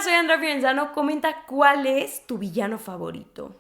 Hola, soy Andrea Fiorenzano. Comenta cuál es tu villano favorito.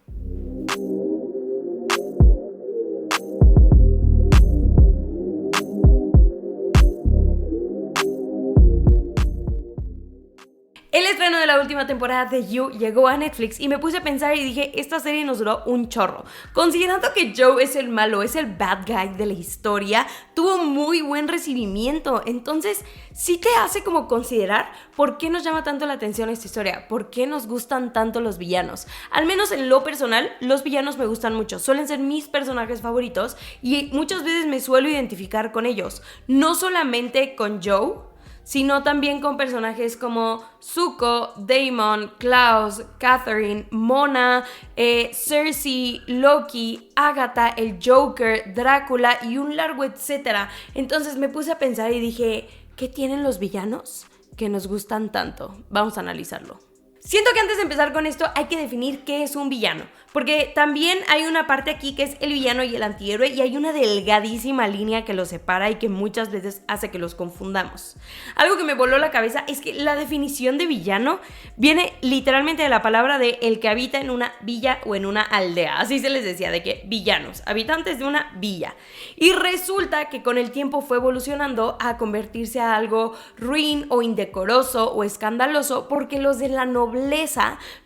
El estreno de la última temporada de You llegó a Netflix y me puse a pensar y dije, esta serie nos duró un chorro. Considerando que Joe es el malo, es el bad guy de la historia, tuvo muy buen recibimiento. Entonces, sí te hace como considerar por qué nos llama tanto la atención esta historia, por qué nos gustan tanto los villanos. Al menos en lo personal, los villanos me gustan mucho, suelen ser mis personajes favoritos y muchas veces me suelo identificar con ellos. No solamente con Joe, sino también con personajes como Zuko, Daemon, Klaus, Catherine, Mona, Cersei, Loki, Agatha, el Joker, Drácula y un largo etcétera. Entonces me puse a pensar y dije, ¿qué tienen los villanos que nos gustan tanto? Vamos a analizarlo. Siento que antes de empezar con esto hay que definir qué es un villano, porque también hay una parte aquí que es el villano y el antihéroe y hay una delgadísima línea que los separa y que muchas veces hace que los confundamos. Algo que me voló la cabeza es que la definición de villano viene literalmente de la palabra de el que habita en una villa o en una aldea, así se les decía, de que villanos, habitantes de una villa. Y resulta que con el tiempo fue evolucionando a convertirse a algo ruin o indecoroso o escandaloso porque los de la nobleza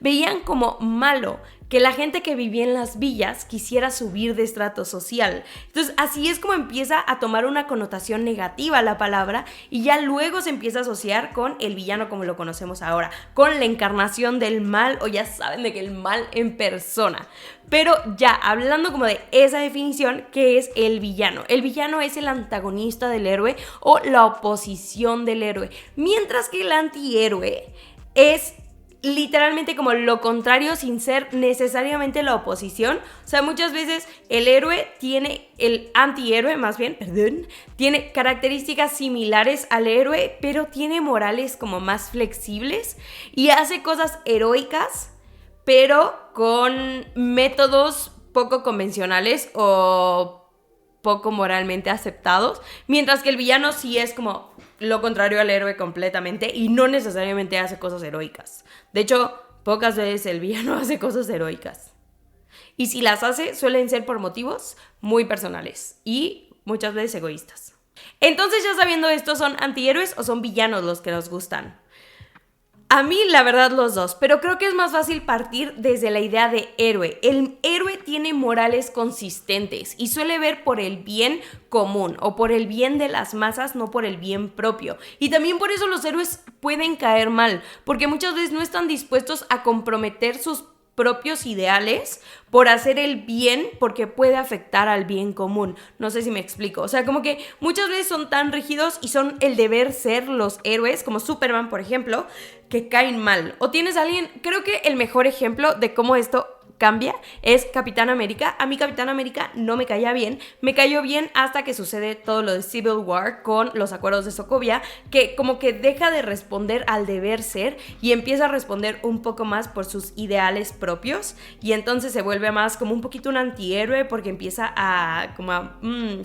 veían como malo que la gente que vivía en las villas quisiera subir de estrato social. Entonces así es como empieza a tomar una connotación negativa la palabra y ya luego se empieza a asociar con el villano como lo conocemos ahora, con la encarnación del mal, o ya saben de que el mal en persona. Pero ya hablando como de esa definición, ¿qué es el villano? El villano es el antagonista del héroe o la oposición del héroe, mientras que el antihéroe es literalmente como lo contrario sin ser necesariamente la oposición. O sea, muchas veces el antihéroe tiene características similares al héroe, pero tiene morales como más flexibles y hace cosas heroicas, pero con métodos poco convencionales o poco moralmente aceptados, mientras que el villano sí es como lo contrario al héroe completamente y no necesariamente hace cosas heroicas. De hecho, pocas veces el villano hace cosas heroicas. Y si las hace, suelen ser por motivos muy personales y muchas veces egoístas. Entonces, ya sabiendo esto, ¿son antihéroes o son villanos los que nos gustan? A mí, la verdad, los dos, pero creo que es más fácil partir desde la idea de héroe. El héroe tiene morales consistentes y suele ver por el bien común o por el bien de las masas, no por el bien propio. Y también por eso los héroes pueden caer mal, porque muchas veces no están dispuestos a comprometer sus propios ideales por hacer el bien porque puede afectar al bien común. No sé si me explico. O sea, como que muchas veces son tan rígidos y son el deber ser los héroes, como Superman, por ejemplo, que caen mal. O tienes a alguien, creo que el mejor ejemplo de cómo esto cambia es Capitán América. A mí Capitán América no me caía bien. Me cayó bien hasta que sucede todo lo de Civil War con los acuerdos de Sokovia, que como que deja de responder al deber ser y empieza a responder un poco más por sus ideales propios, y entonces se vuelve más como un poquito un antihéroe porque empieza a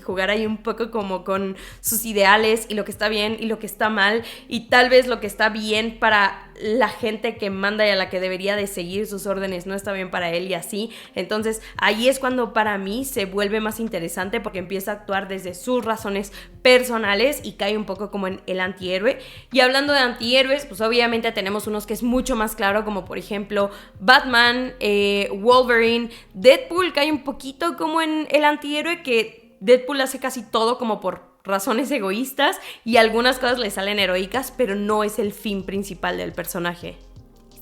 jugar ahí un poco como con sus ideales y lo que está bien y lo que está mal y tal vez lo que está bien para la gente que manda y a la que debería de seguir sus órdenes no está bien para él y así. Entonces ahí es cuando para mí se vuelve más interesante porque empieza a actuar desde sus razones personales y cae un poco como en el antihéroe. Y hablando de antihéroes, pues obviamente tenemos unos que es mucho más claro, como por ejemplo Batman, Wolverine, Deadpool cae un poquito como en el antihéroe, que Deadpool hace casi todo como por razones egoístas y algunas cosas le salen heroicas, pero no es el fin principal del personaje.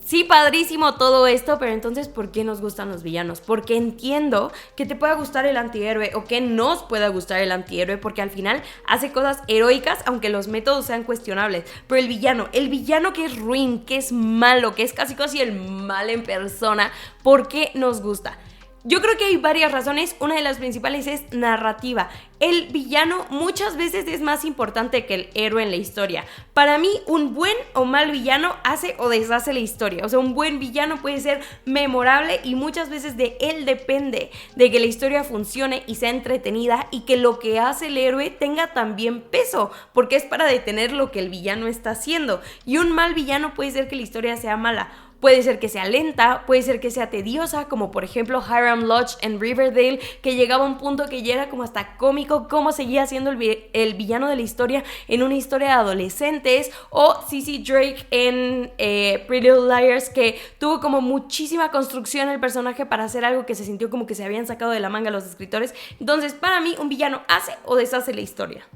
Sí, padrísimo todo esto, pero entonces, ¿por qué nos gustan los villanos? Porque entiendo que te pueda gustar el antihéroe o que nos pueda gustar el antihéroe, porque al final hace cosas heroicas, aunque los métodos sean cuestionables. Pero el villano que es ruin, que es malo, que es casi el mal en persona, ¿por qué nos gusta? Yo creo que hay varias razones. Una de las principales es narrativa. El villano muchas veces es más importante que el héroe en la historia. Para mí, un buen o mal villano hace o deshace la historia. O sea, un buen villano puede ser memorable y muchas veces de él depende de que la historia funcione y sea entretenida y que lo que hace el héroe tenga también peso, porque es para detener lo que el villano está haciendo. Y un mal villano puede ser que la historia sea mala. Puede ser que sea lenta, puede ser que sea tediosa, como por ejemplo Hiram Lodge en Riverdale, que llegaba a un punto que ya era como hasta cómico cómo seguía siendo el villano de la historia en una historia de adolescentes, o Cece Drake en Pretty Little Liars, que tuvo como muchísima construcción el personaje para hacer algo que se sintió como que se habían sacado de la manga los escritores. Entonces, para mí, un villano hace o deshace la historia.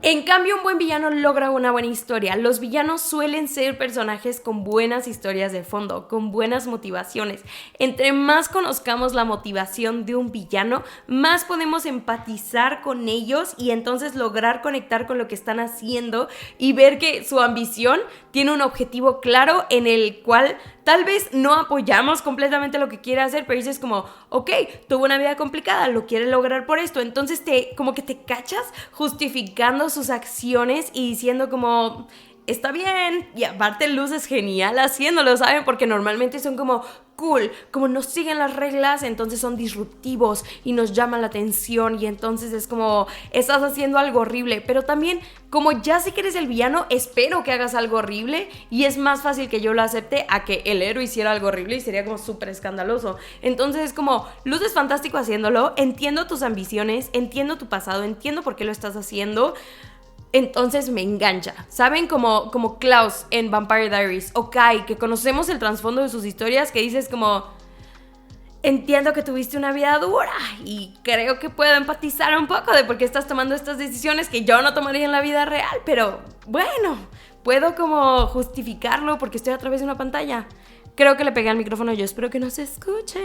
En cambio, un buen villano logra una buena historia. Los villanos suelen ser personajes con buenas historias de fondo, con buenas motivaciones. Entre más conozcamos la motivación de un villano, más podemos empatizar con ellos y entonces lograr conectar con lo que están haciendo y ver que su ambición tiene un objetivo claro en el cual tal vez no apoyamos completamente lo que quiere hacer, pero dices como, ok, tuvo una vida complicada, lo quiere lograr por esto. Entonces como que te cachas justificando sus acciones y diciendo como, está bien, y aparte Luz es genial haciéndolo, ¿saben? Porque normalmente son como cool, como no siguen las reglas, entonces son disruptivos y nos llaman la atención y entonces es como, estás haciendo algo horrible, pero también como ya sé que eres el villano, espero que hagas algo horrible y es más fácil que yo lo acepte a que el héroe hiciera algo horrible y sería como súper escandaloso. Entonces es como, Luz es fantástico haciéndolo, entiendo tus ambiciones, entiendo tu pasado, entiendo por qué lo estás haciendo. Entonces me engancha, ¿saben? Como Klaus en Vampire Diaries o Kai, que conocemos el trasfondo de sus historias, que dices como, entiendo que tuviste una vida dura y creo que puedo empatizar un poco de por qué estás tomando estas decisiones que yo no tomaría en la vida real, pero bueno, puedo como justificarlo porque estoy a través de una pantalla. Creo que le pegué al micrófono, yo espero que no se escuche.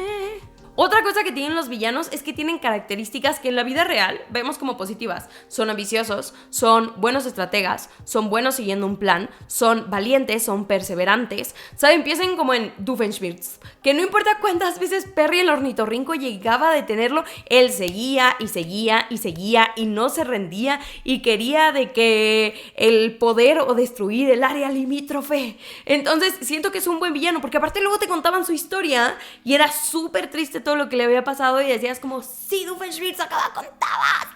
Otra cosa que tienen los villanos es que tienen características que en la vida real vemos como positivas. Son ambiciosos, son buenos estrategas, son buenos siguiendo un plan, son valientes, son perseverantes. ¿Saben? Piensen como en Doofenshmirtz, que no importa cuántas veces Perry el ornitorrinco llegaba a detenerlo, él seguía y seguía y seguía y no se rendía y quería de que el poder o destruir el área limítrofe. Entonces siento que es un buen villano porque aparte luego te contaban su historia y era súper triste todo lo que le había pasado y decías como, sí, Doofenshmirtz, acá contabas.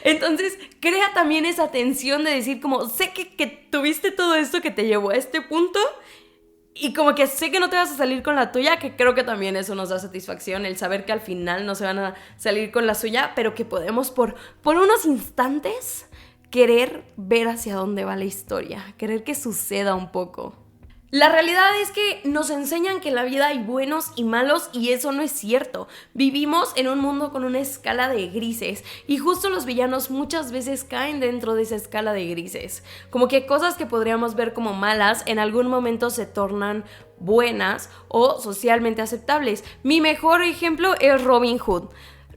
Entonces crea también esa tensión de decir como, sé que tuviste todo esto que te llevó a este punto y como que sé que no te vas a salir con la tuya, que creo que también eso nos da satisfacción, el saber que al final no se van a salir con la suya, pero que podemos por unos instantes querer ver hacia dónde va la historia, querer que suceda un poco. La realidad es que nos enseñan que en la vida hay buenos y malos y eso no es cierto. Vivimos en un mundo con una escala de grises y justo los villanos muchas veces caen dentro de esa escala de grises. Como que cosas que podríamos ver como malas en algún momento se tornan buenas o socialmente aceptables. Mi mejor ejemplo es Robin Hood.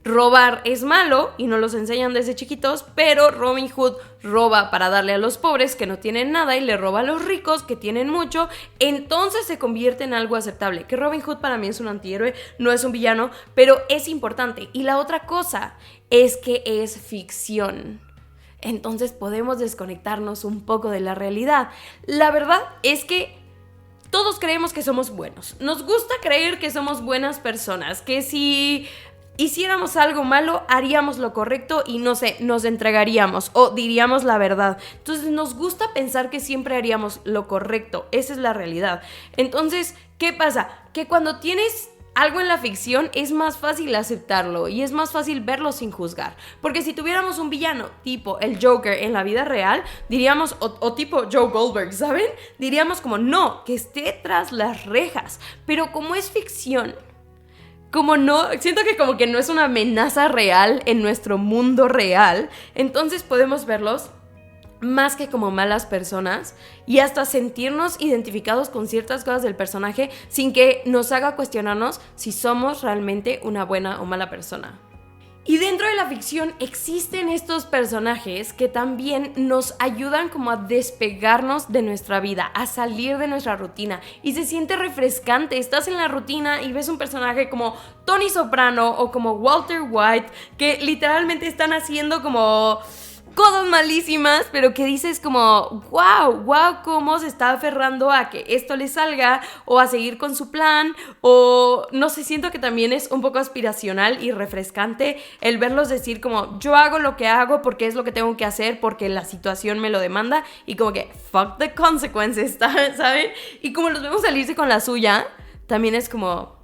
Robar es malo y nos los enseñan desde chiquitos, pero Robin Hood roba para darle a los pobres que no tienen nada y le roba a los ricos que tienen mucho, entonces se convierte en algo aceptable. Que Robin Hood para mí es un antihéroe, no es un villano, pero es importante. Y la otra cosa es que es ficción. Entonces podemos desconectarnos un poco de la realidad. La verdad es que todos creemos que somos buenos. Nos gusta creer que somos buenas personas, que si hiciéramos algo malo, haríamos lo correcto y no sé, nos entregaríamos o diríamos la verdad. Entonces nos gusta pensar que siempre haríamos lo correcto. Esa es la realidad. Entonces, ¿qué pasa? Que cuando tienes algo en la ficción es más fácil aceptarlo y es más fácil verlo sin juzgar. Porque si tuviéramos un villano tipo el Joker en la vida real, diríamos, o tipo Joe Goldberg, ¿saben? Diríamos como, no, que esté tras las rejas. Pero como es ficción, como no, siento que como que no es una amenaza real en nuestro mundo real, entonces podemos verlos más que como malas personas y hasta sentirnos identificados con ciertas cosas del personaje sin que nos haga cuestionarnos si somos realmente una buena o mala persona. Y dentro de la ficción existen estos personajes que también nos ayudan como a despegarnos de nuestra vida, a salir de nuestra rutina. Y se siente refrescante. Estás en la rutina y ves un personaje como Tony Soprano o como Walter White que literalmente están haciendo como cosas malísimas, pero que dices como, wow, cómo se está aferrando a que esto le salga o a seguir con su plan, o no sé, siento que también es un poco aspiracional y refrescante el verlos decir como, yo hago lo que hago porque es lo que tengo que hacer, porque la situación me lo demanda, y como que, fuck the consequences, ¿saben? Y como los vemos salirse con la suya, también es como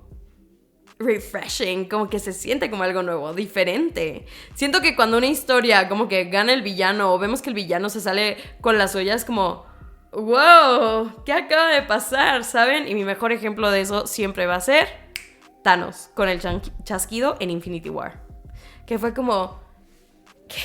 refreshing, como que se siente como algo nuevo, diferente. Siento que cuando una historia como que gana el villano o vemos que el villano se sale con las suyas, como wow, ¿qué acaba de pasar? ¿Saben? Y mi mejor ejemplo de eso siempre va a ser Thanos con el chasquido en Infinity War, que fue como ¿qué?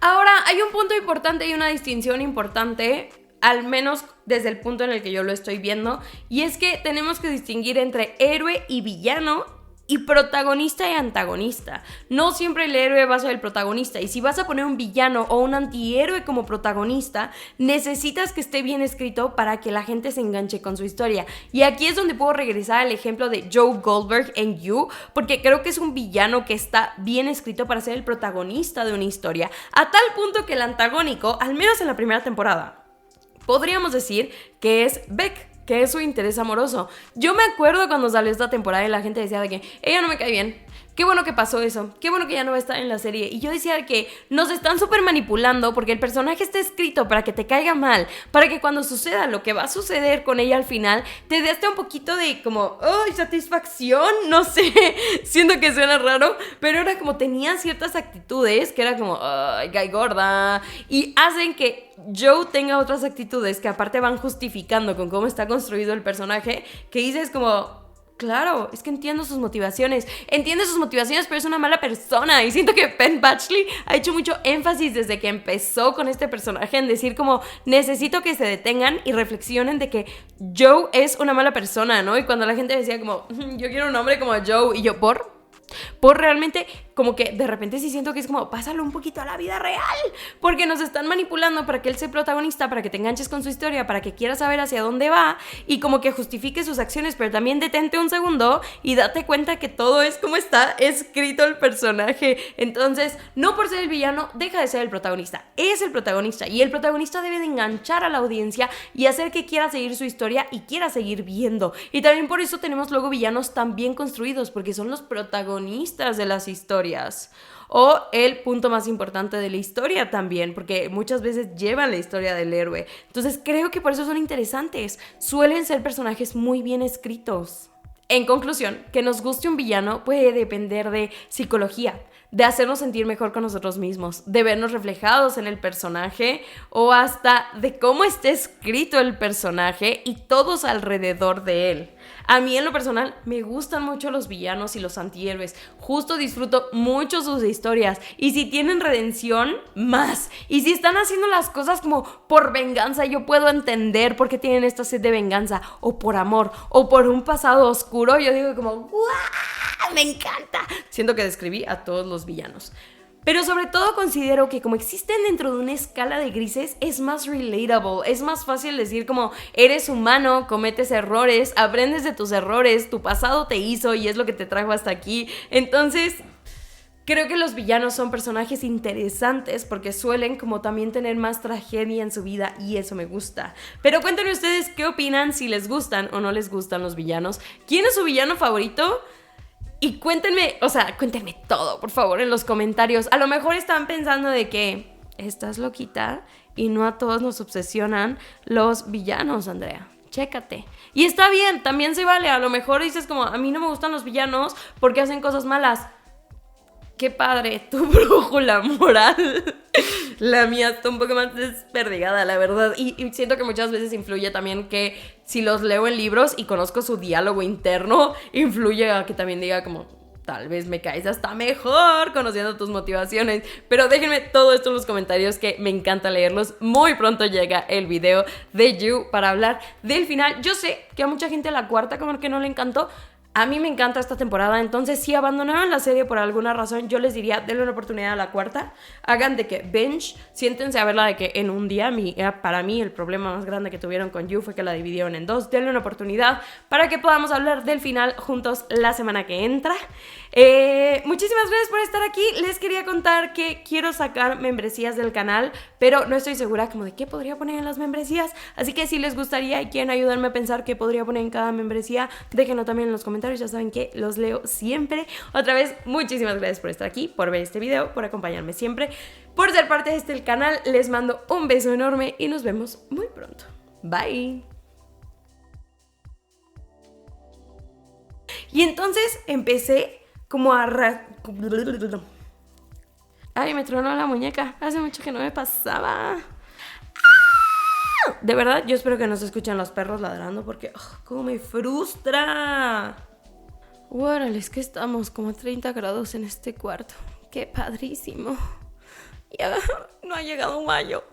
Ahora hay un punto importante y una distinción importante, al menos desde el punto en el que yo lo estoy viendo, y es que tenemos que distinguir entre héroe y villano y protagonista y antagonista. No siempre el héroe va a ser el protagonista, y si vas a poner un villano o un antihéroe como protagonista, necesitas que esté bien escrito para que la gente se enganche con su historia. Y aquí es donde puedo regresar al ejemplo de Joe Goldberg en You, porque creo que es un villano que está bien escrito para ser el protagonista de una historia, a tal punto que el antagónico, al menos en la primera temporada, podríamos decir que es Beck, que es su interés amoroso. Yo me acuerdo cuando salió esta temporada y la gente decía de que ella no me cae bien. Qué bueno que pasó eso, qué bueno que ya no va a estar en la serie. Y yo decía que nos están súper manipulando porque el personaje está escrito para que te caiga mal, para que cuando suceda lo que va a suceder con ella al final, te dé hasta un poquito de como, ¡ay, satisfacción! No sé, siento que suena raro, pero era como tenía ciertas actitudes que era como, ¡ay, cae gorda! Y hacen que Joe tenga otras actitudes que aparte van justificando con cómo está construido el personaje, que dices como, claro, es que entiende sus motivaciones, pero es una mala persona. Y siento que Penn Badgley ha hecho mucho énfasis desde que empezó con este personaje en decir como, necesito que se detengan y reflexionen de que Joe es una mala persona, ¿no? Y cuando la gente decía como, yo quiero un hombre como Joe, y yo, por realmente, como que de repente sí siento que es como, pásalo un poquito a la vida real, porque nos están manipulando para que él sea protagonista, para que te enganches con su historia, para que quieras saber hacia dónde va y como que justifique sus acciones, pero también detente un segundo y date cuenta que todo es como está escrito el personaje. Entonces, no por ser el villano, deja de ser el protagonista, es el protagonista, y el protagonista debe de enganchar a la audiencia y hacer que quiera seguir su historia y quiera seguir viendo. Y también por eso tenemos luego villanos tan bien construidos, porque son los protagonistas de las historias. O el punto más importante de la historia también, porque muchas veces llevan la historia del héroe. Entonces creo que por eso son interesantes. Suelen ser personajes muy bien escritos. En conclusión, que nos guste un villano puede depender de psicología, de hacernos sentir mejor con nosotros mismos, de vernos reflejados en el personaje o hasta de cómo está escrito el personaje y todos alrededor de él. A mí en lo personal me gustan mucho los villanos y los antihéroes, justo disfruto mucho sus historias, y si tienen redención, más. Y si están haciendo las cosas como por venganza, yo puedo entender por qué tienen esta sed de venganza, o por amor, o por un pasado oscuro, yo digo como ¡guau! Me encanta. Siento que describí a todos los villanos. Pero sobre todo considero que como existen dentro de una escala de grises, es más relatable, es más fácil decir como eres humano, cometes errores, aprendes de tus errores, tu pasado te hizo y es lo que te trajo hasta aquí. Entonces, creo que los villanos son personajes interesantes porque suelen como también tener más tragedia en su vida, y eso me gusta. Pero cuéntenme ustedes qué opinan, si les gustan o no les gustan los villanos. ¿Quién es su villano favorito? Y cuéntenme todo, por favor, en los comentarios. A lo mejor están pensando de que estás loquita y no a todos nos obsesionan los villanos, Andrea. Chécate. Y está bien, también se vale. A lo mejor dices como, a mí no me gustan los villanos porque hacen cosas malas. Qué padre, tu brújula moral. La mía está un poco más desperdigada, la verdad. Y siento que muchas veces influye también que si los leo en libros y conozco su diálogo interno, influye a que también diga como, tal vez me caes hasta mejor conociendo tus motivaciones. Pero déjenme todo esto en los comentarios, que me encanta leerlos. Muy pronto llega el video de You para hablar del final. Yo sé que a mucha gente la cuarta como que no le encantó. A mí me encanta esta temporada, entonces si abandonaron la serie por alguna razón, yo les diría, denle una oportunidad a la cuarta, hagan de que binge, siéntense a verla de que en un día. Para mí el problema más grande que tuvieron con You fue que la dividieron en dos. Denle una oportunidad para que podamos hablar del final juntos la semana que entra. Muchísimas gracias por estar aquí. Les quería contar que quiero sacar membresías del canal, pero no estoy segura como de qué podría poner en las membresías, así que si les gustaría y quieren ayudarme a pensar qué podría poner en cada membresía, déjenlo también en los comentarios. Ya saben que los leo siempre. Otra vez, muchísimas gracias por estar aquí, por ver este video, por acompañarme siempre, por ser parte de este canal. Les mando un beso enorme y nos vemos muy pronto. Bye. Y entonces empecé como a... Ay, me tronó la muñeca. Hace mucho que no me pasaba. De verdad, yo espero que no se escuchen los perros ladrando porque cómo me frustra. Órale, es que estamos como a 30 grados en este cuarto. ¡Qué padrísimo! Ya no ha llegado mayo.